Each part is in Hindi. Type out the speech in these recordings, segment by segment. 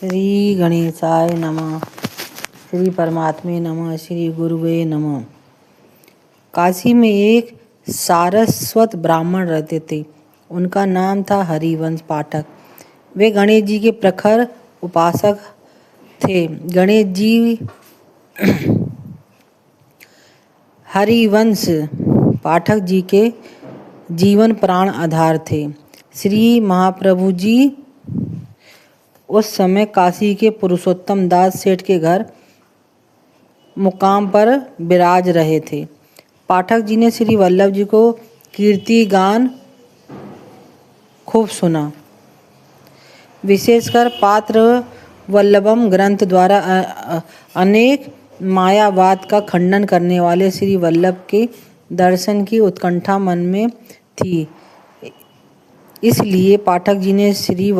श्री गणेशाय नमः। श्री परमात्मे नमः। श्री गुरुवे नमः। काशी में एक सारस्वत ब्राह्मण रहते थे। उनका नाम था हरिवंश पाठक। वे गणेश जी के प्रखर उपासक थे। गणेश जी हरिवंश पाठक जी के जीवन प्राण आधार थे। श्री महाप्रभु जी उस समय काशी के पुरुषोत्तम दास सेठ के घर मुकाम पर विराज रहे थे। पाठक जी ने श्री वल्लभ जी को कीर्ति गान खूब सुना। विशेषकर पात्र वल्लभम ग्रंथ द्वारा अनेक मायावाद का खंडन करने वाले श्री वल्लभ के दर्शन की उत्कंठा मन में थी। इसलिए पाठक जी ने श्री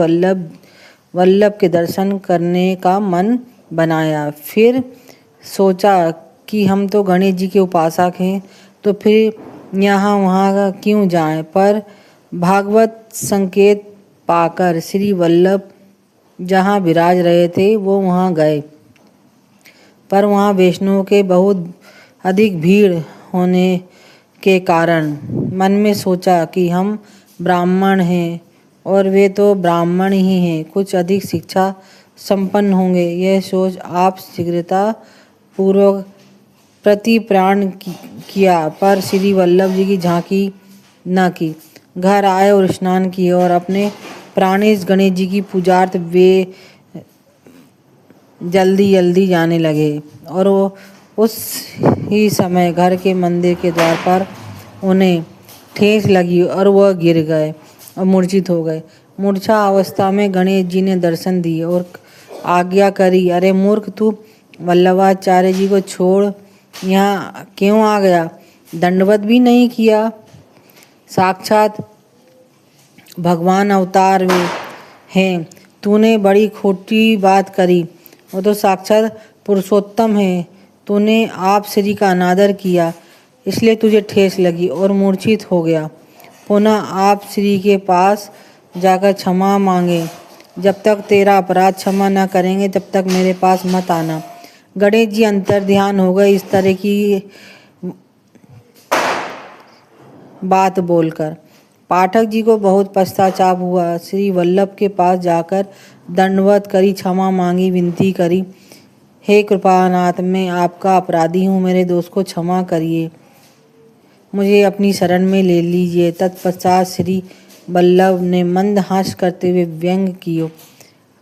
वल्लभ के दर्शन करने का मन बनाया। फिर सोचा कि हम तो गणेश जी के उपासक हैं, तो फिर यहाँ वहाँ क्यों जाएं। पर भागवत संकेत पाकर श्री वल्लभ जहाँ विराज रहे थे वो वहाँ गए। पर वहाँ वैष्णवों के बहुत अधिक भीड़ होने के कारण मन में सोचा कि हम ब्राह्मण हैं और वे तो ब्राह्मण ही हैं, कुछ अधिक शिक्षा संपन्न होंगे। यह सोच आप शीघ्रता पूर्वक प्रतिप्राण किया, पर श्री वल्लभ जी की झांकी न की। घर आए और स्नान किए और अपने प्राणेश गणेश जी की पूजार्थ वे जल्दी जाने लगे। और वो उस ही समय घर के मंदिर के द्वार पर उन्हें ठेस लगी और वह गिर गए और मूर्छित हो गए। मूर्छा अवस्था में गणेश जी ने दर्शन दिए और आज्ञा करी, अरे मूर्ख, तू वल्लभाचार्य जी को छोड़ यहाँ क्यों आ गया? दंडवत भी नहीं किया। साक्षात भगवान अवतार वे हैं, तूने बड़ी खोटी बात करी। वो तो साक्षात पुरुषोत्तम है। तूने आप श्री का अनादर किया, इसलिए तुझे ठेस लगी और मूर्छित हो गया। पुनः आप श्री के पास जाकर क्षमा मांगे। जब तक तेरा अपराध क्षमा न करेंगे तब तक मेरे पास मत आना। गणेश जी अंतर ध्यान हो गए इस तरह की बात बोलकर। पाठक जी को बहुत पश्चाताप हुआ। श्री वल्लभ के पास जाकर दंडवत करी, क्षमा मांगी, विनती करी, हे कृपानाथ, मैं आपका अपराधी हूँ, मेरे दोष को क्षमा करिए, मुझे अपनी शरण में ले लीजिए। तत्पश्चात श्री वल्लभ ने मंद हास्य करते हुए व्यंग किया,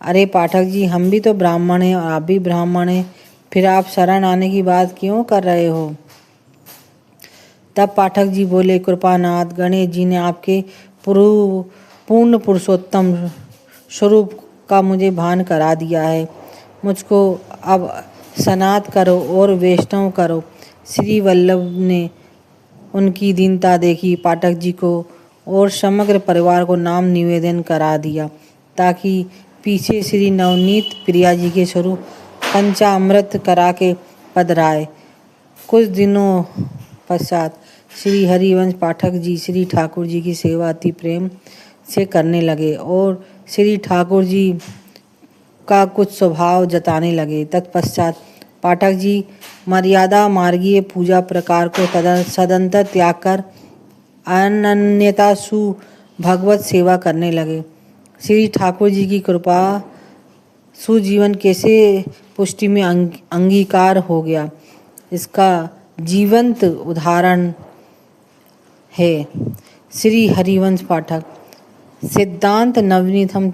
अरे पाठक जी, हम भी तो ब्राह्मण हैं और आप भी ब्राह्मण हैं, फिर आप शरण आने की बात क्यों कर रहे हो? तब पाठक जी बोले, कृपानाथ, गणेश जी ने आपके पूर्ण पुरुषोत्तम स्वरूप का मुझे भान करा दिया है। मुझको अब सनात करो और वैष्णव करो। श्री वल्लभ ने उनकी दीनता देखी, पाठक जी को और समग्र परिवार को नाम निवेदन करा दिया, ताकि पीछे श्री नवनीत प्रिया जी के स्वरूप पंचामृत करा के पधराए। कुछ दिनों पश्चात श्री हरिवंश पाठक जी श्री ठाकुर जी की सेवा अति प्रेम से करने लगे और श्री ठाकुर जी का कुछ स्वभाव जताने लगे। तत्पश्चात पाठक जी मर्यादा मार्गीय पूजा प्रकार को सदंतर त्याग कर अनन्यता सु भगवत सेवा करने लगे। श्री ठाकुर जी की कृपा सुजीवन कैसे पुष्टि में अंगीकार हो गया, इसका जीवंत उदाहरण है श्री हरिवंश पाठक। सिद्धांत नवनीत हम